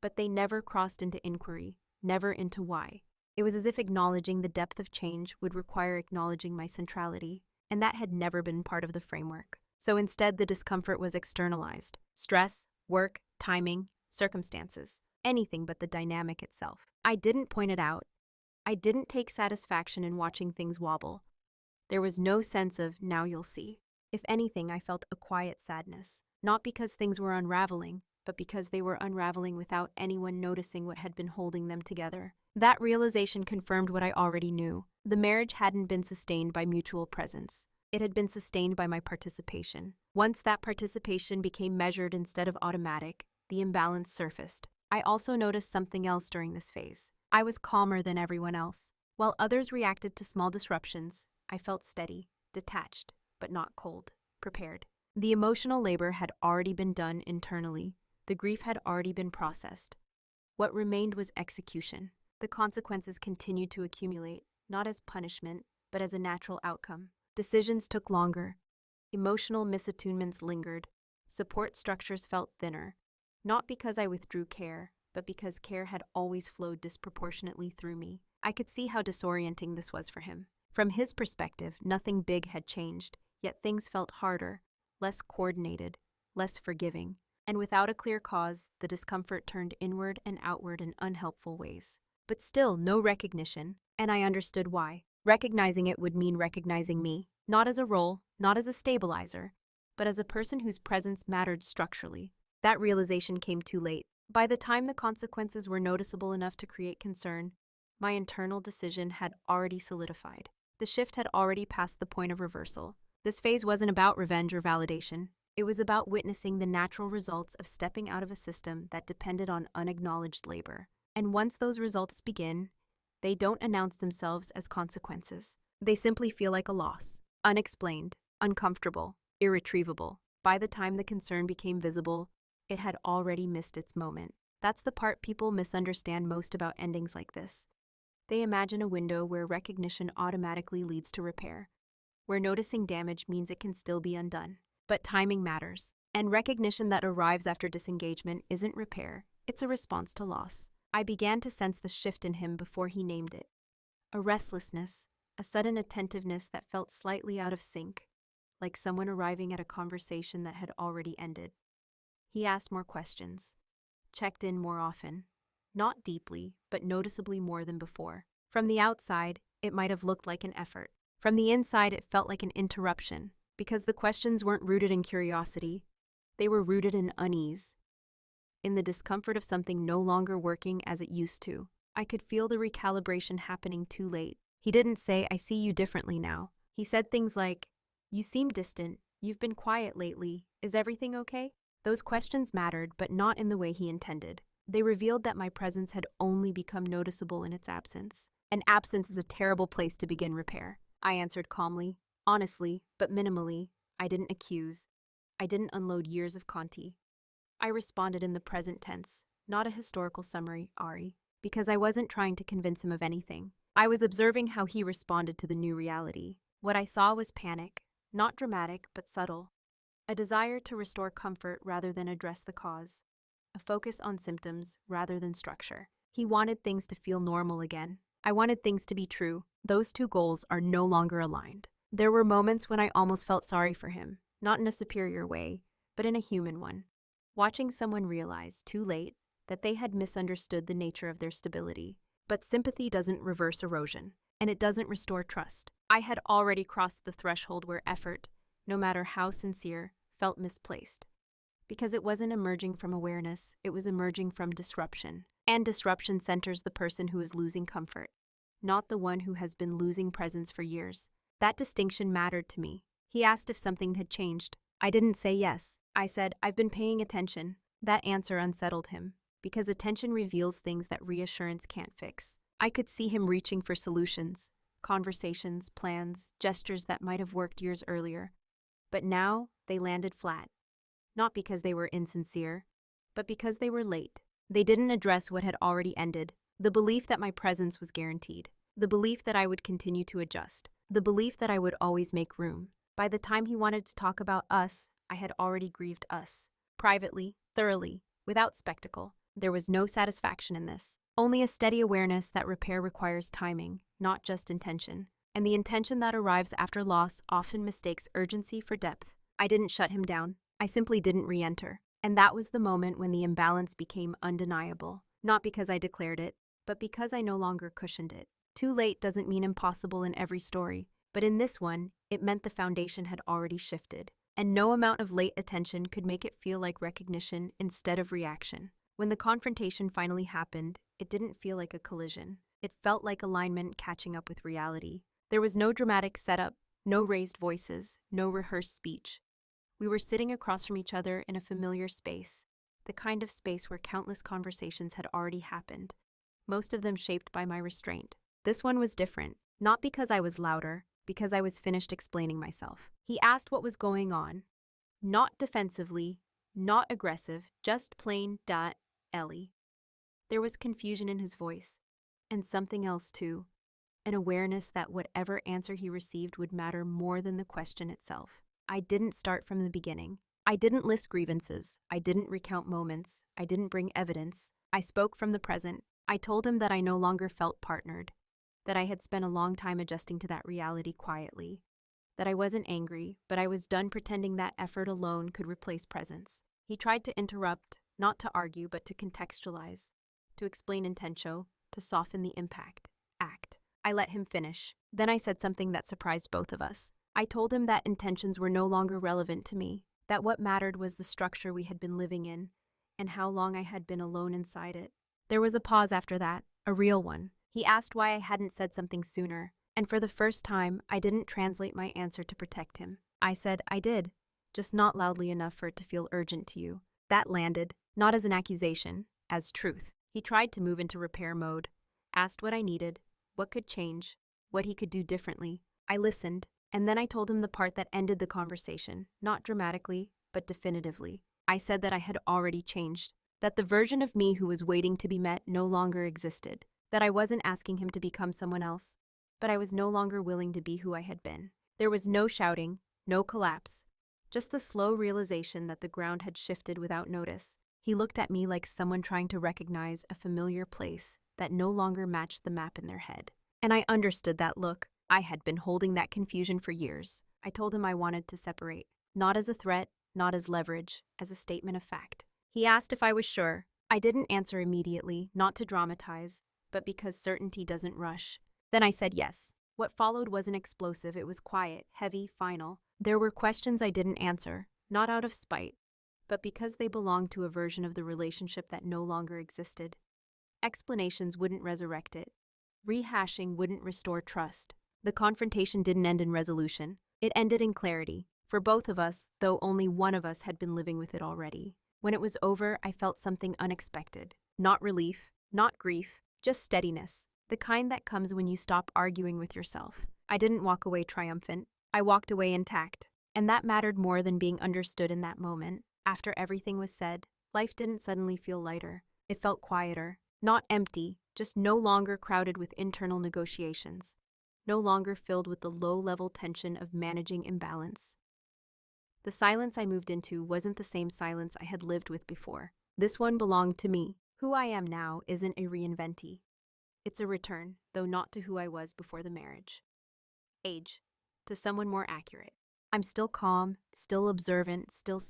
but they never crossed into inquiry, never into why. It was as if acknowledging the depth of change would require acknowledging my centrality, and that had never been part of the framework. So instead, the discomfort was externalized. Stress, work, timing, circumstances, anything but the dynamic itself. I didn't point it out. I didn't take satisfaction in watching things wobble. There was no sense of, now you'll see. If anything, I felt a quiet sadness. Not because things were unraveling, but because they were unraveling without anyone noticing what had been holding them together. That realization confirmed what I already knew. The marriage hadn't been sustained by mutual presence. It had been sustained by my participation. Once that participation became measured instead of automatic, the imbalance surfaced. I also noticed something else during this phase. I was calmer than everyone else. While others reacted to small disruptions, I felt steady, detached, but not cold, prepared. The emotional labor had already been done internally. The grief had already been processed. What remained was execution. The consequences continued to accumulate, not as punishment, but as a natural outcome. Decisions took longer. Emotional misattunements lingered. Support structures felt thinner. Not because I withdrew care, but because care had always flowed disproportionately through me. I could see how disorienting this was for him. From his perspective, nothing big had changed, yet things felt harder, less coordinated, less forgiving. And without a clear cause, the discomfort turned inward and outward in unhelpful ways. But still, no recognition, and I understood why. Recognizing it would mean recognizing me, not as a role, not as a stabilizer, but as a person whose presence mattered structurally. That realization came too late. By the time the consequences were noticeable enough to create concern, my internal decision had already solidified. The shift had already passed the point of reversal. This phase wasn't about revenge or validation. It was about witnessing the natural results of stepping out of a system that depended on unacknowledged labor. And once those results begin, they don't announce themselves as consequences. They simply feel like a loss, unexplained, uncomfortable, irretrievable. By the time the concern became visible, it had already missed its moment. That's the part people misunderstand most about endings like this. They imagine a window where recognition automatically leads to repair, where noticing damage means it can still be undone. But timing matters, and recognition that arrives after disengagement isn't repair, it's a response to loss. I began to sense the shift in him before he named it. A restlessness, a sudden attentiveness that felt slightly out of sync, like someone arriving at a conversation that had already ended. He asked more questions, checked in more often, not deeply, but noticeably more than before. From the outside, it might have looked like an effort. From the inside, it felt like an interruption, because the questions weren't rooted in curiosity, they were rooted in unease, in the discomfort of something no longer working as it used to. I could feel the recalibration happening too late. He didn't say, "I see you differently now." He said things like, "You seem distant, you've been quiet lately, is everything okay?" Those questions mattered, but not in the way he intended. They revealed that my presence had only become noticeable in its absence. And absence is a terrible place to begin repair. I answered calmly, honestly, but minimally. I didn't accuse. I didn't unload years of Conti. I responded in the present tense, not a historical summary, Ari, because I wasn't trying to convince him of anything. I was observing how he responded to the new reality. What I saw was panic, not dramatic, but subtle. A desire to restore comfort rather than address the cause. A focus on symptoms rather than structure. He wanted things to feel normal again. I wanted things to be true. Those two goals are no longer aligned. There were moments when I almost felt sorry for him, not in a superior way, but in a human one. Watching someone realize, too late, that they had misunderstood the nature of their stability. But sympathy doesn't reverse erosion, and it doesn't restore trust. I had already crossed the threshold where effort, no matter how sincere, felt misplaced. Because it wasn't emerging from awareness, it was emerging from disruption. And disruption centers the person who is losing comfort, not the one who has been losing presence for years. That distinction mattered to me. He asked if something had changed. I didn't say yes. I said, I've been paying attention. That answer unsettled him, because attention reveals things that reassurance can't fix. I could see him reaching for solutions, conversations, plans, gestures that might have worked years earlier. But now, they landed flat. Not because they were insincere, but because they were late. They didn't address what had already ended, the belief that my presence was guaranteed, the belief that I would continue to adjust, the belief that I would always make room. By the time he wanted to talk about us, I had already grieved us. Privately, thoroughly, without spectacle. There was no satisfaction in this. Only a steady awareness that repair requires timing, not just intention. And the intention that arrives after loss often mistakes urgency for depth. I didn't shut him down. I simply didn't re-enter. And that was the moment when the imbalance became undeniable. Not because I declared it, but because I no longer cushioned it. Too late doesn't mean impossible in every story, but in this one, it meant the foundation had already shifted. And no amount of late attention could make it feel like recognition instead of reaction. When the confrontation finally happened, it didn't feel like a collision. It felt like alignment catching up with reality. There was no dramatic setup, no raised voices, no rehearsed speech. We were sitting across from each other in a familiar space, the kind of space where countless conversations had already happened, most of them shaped by my restraint. This one was different, not because I was louder, because I was finished explaining myself. He asked what was going on, not defensively, not aggressive, just plain, Ellie. There was confusion in his voice, and something else too, an awareness that whatever answer he received would matter more than the question itself. I didn't start from the beginning. I didn't list grievances. I didn't recount moments. I didn't bring evidence. I spoke from the present. I told him that I no longer felt partnered, that I had spent a long time adjusting to that reality quietly, that I wasn't angry, but I was done pretending that effort alone could replace presence. He tried to interrupt, not to argue, but to contextualize, to explain intentio, to soften the impact. Act. I let him finish. Then I said something that surprised both of us. I told him that intentions were no longer relevant to me, that what mattered was the structure we had been living in, and how long I had been alone inside it. There was a pause after that, a real one. He asked why I hadn't said something sooner, and for the first time, I didn't translate my answer to protect him. I said, I did, just not loudly enough for it to feel urgent to you. That landed, not as an accusation, as truth. He tried to move into repair mode, asked what I needed, what could change, what he could do differently. I listened. And then I told him the part that ended the conversation, not dramatically, but definitively. I said that I had already changed, that the version of me who was waiting to be met no longer existed, that I wasn't asking him to become someone else, but I was no longer willing to be who I had been. There was no shouting, no collapse, just the slow realization that the ground had shifted without notice. He looked at me like someone trying to recognize a familiar place that no longer matched the map in their head. And I understood that look. I had been holding that confusion for years. I told him I wanted to separate, not as a threat, not as leverage, as a statement of fact. He asked if I was sure. I didn't answer immediately, not to dramatize, but because certainty doesn't rush. Then I said yes. What followed wasn't explosive, it was quiet, heavy, final. There were questions I didn't answer, not out of spite, but because they belonged to a version of the relationship that no longer existed. Explanations wouldn't resurrect it. Rehashing wouldn't restore trust. The confrontation didn't end in resolution. It ended in clarity, for both of us, though only one of us had been living with it already. When it was over, I felt something unexpected. Not relief, not grief, just steadiness. The kind that comes when you stop arguing with yourself. I didn't walk away triumphant. I walked away intact. And that mattered more than being understood in that moment. After everything was said, life didn't suddenly feel lighter. It felt quieter. Not empty, just no longer crowded with internal negotiations. No longer filled with the low-level tension of managing imbalance. The silence I moved into wasn't the same silence I had lived with before. This one belonged to me. Who I am now isn't a reinventee. It's a return, though not to who I was before the marriage. Age, to someone more accurate. I'm still calm, still observant, still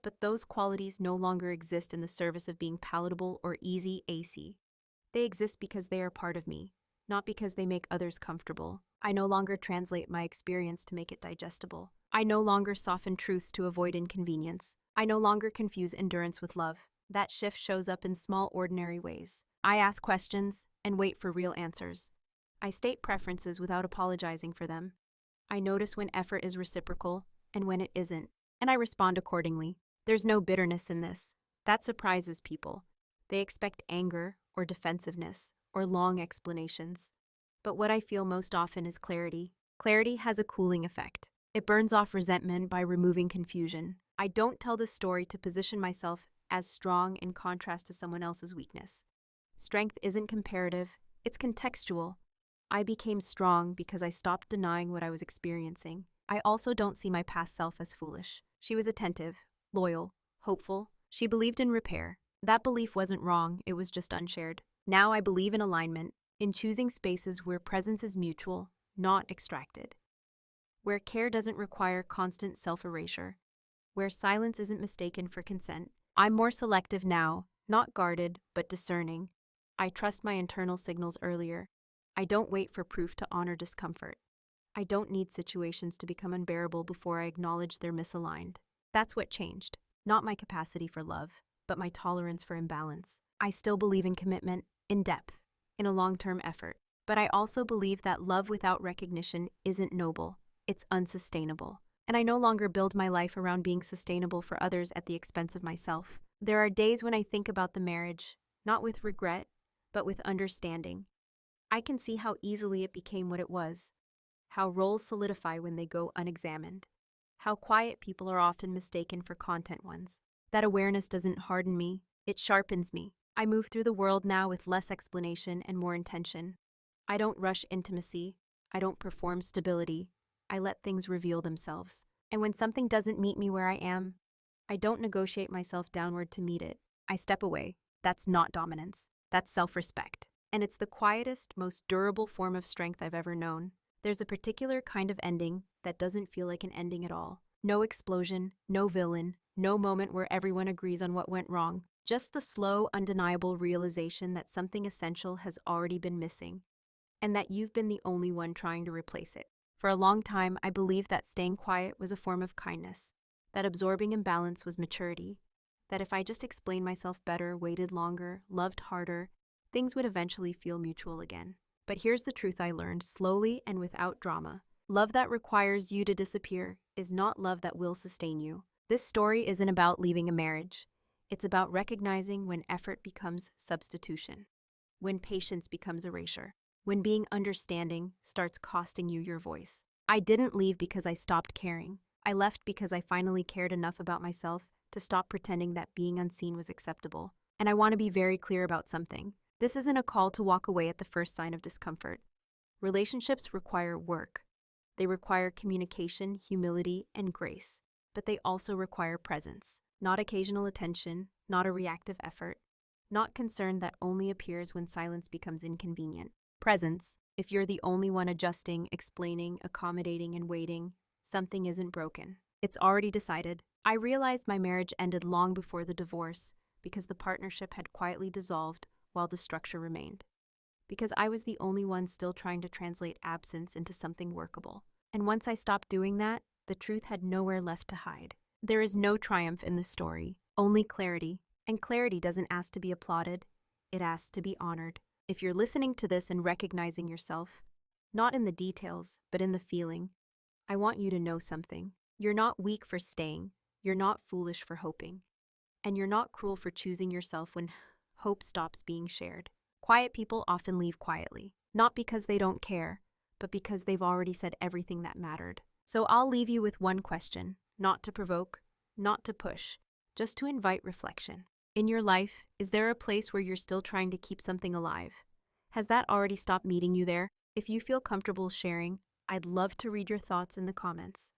but those qualities no longer exist in the service of being palatable or easy AC. They exist because they are part of me, not because they make others comfortable. I no longer translate my experience to make it digestible. I no longer soften truths to avoid inconvenience. I no longer confuse endurance with love. That shift shows up in small, ordinary ways. I ask questions and wait for real answers. I state preferences without apologizing for them. I notice when effort is reciprocal and when it isn't, and I respond accordingly. There's no bitterness in this. That surprises people. They expect anger or defensiveness or long explanations. But what I feel most often is clarity. Clarity has a cooling effect. It burns off resentment by removing confusion. I don't tell this story to position myself as strong in contrast to someone else's weakness. Strength isn't comparative, it's contextual. I became strong because I stopped denying what I was experiencing. I also don't see my past self as foolish. She was attentive, loyal, hopeful. She believed in repair. That belief wasn't wrong, it was just unshared. Now I believe in alignment, in choosing spaces where presence is mutual, not extracted. Where care doesn't require constant self-erasure. Where silence isn't mistaken for consent. I'm more selective now, not guarded, but discerning. I trust my internal signals earlier. I don't wait for proof to honor discomfort. I don't need situations to become unbearable before I acknowledge they're misaligned. That's what changed. Not my capacity for love, but my tolerance for imbalance. I still believe in commitment, in depth, in a long-term effort. But I also believe that love without recognition isn't noble. It's unsustainable. And I no longer build my life around being sustainable for others at the expense of myself. There are days when I think about the marriage, not with regret, but with understanding. I can see how easily it became what it was, how roles solidify when they go unexamined, how quiet people are often mistaken for content ones. That awareness doesn't harden me, it sharpens me. I move through the world now with less explanation and more intention. I don't rush intimacy, I don't perform stability. I let things reveal themselves. And when something doesn't meet me where I am, I don't negotiate myself downward to meet it. I step away. That's not dominance. That's self-respect. And it's the quietest, most durable form of strength I've ever known. There's a particular kind of ending that doesn't feel like an ending at all. No explosion, no villain, no moment where everyone agrees on what went wrong. Just the slow, undeniable realization that something essential has already been missing, and that you've been the only one trying to replace it. For a long time, I believed that staying quiet was a form of kindness, that absorbing imbalance was maturity, that if I just explained myself better, waited longer, loved harder, things would eventually feel mutual again. But here's the truth I learned, slowly and without drama. Love that requires you to disappear is not love that will sustain you. This story isn't about leaving a marriage. It's about recognizing when effort becomes substitution, when patience becomes erasure, when being understanding starts costing you your voice. I didn't leave because I stopped caring. I left because I finally cared enough about myself to stop pretending that being unseen was acceptable. And I want to be very clear about something. This isn't a call to walk away at the first sign of discomfort. Relationships require work. They require communication, humility, and grace. But they also require presence, not occasional attention, not a reactive effort, not concern that only appears when silence becomes inconvenient. Presence, if you're the only one adjusting, explaining, accommodating, and waiting, something isn't broken. It's already decided. I realized my marriage ended long before the divorce because the partnership had quietly dissolved while the structure remained. Because I was the only one still trying to translate absence into something workable. And once I stopped doing that, the truth had nowhere left to hide. There is no triumph in this story, only clarity. And clarity doesn't ask to be applauded, it asks to be honored. If you're listening to this and recognizing yourself, not in the details, but in the feeling, I want you to know something. You're not weak for staying, you're not foolish for hoping, and you're not cruel for choosing yourself when hope stops being shared. Quiet people often leave quietly, not because they don't care, but because they've already said everything that mattered. So I'll leave you with one question, not to provoke, not to push, just to invite reflection. In your life, is there a place where you're still trying to keep something alive? Has that already stopped meeting you there? If you feel comfortable sharing, I'd love to read your thoughts in the comments.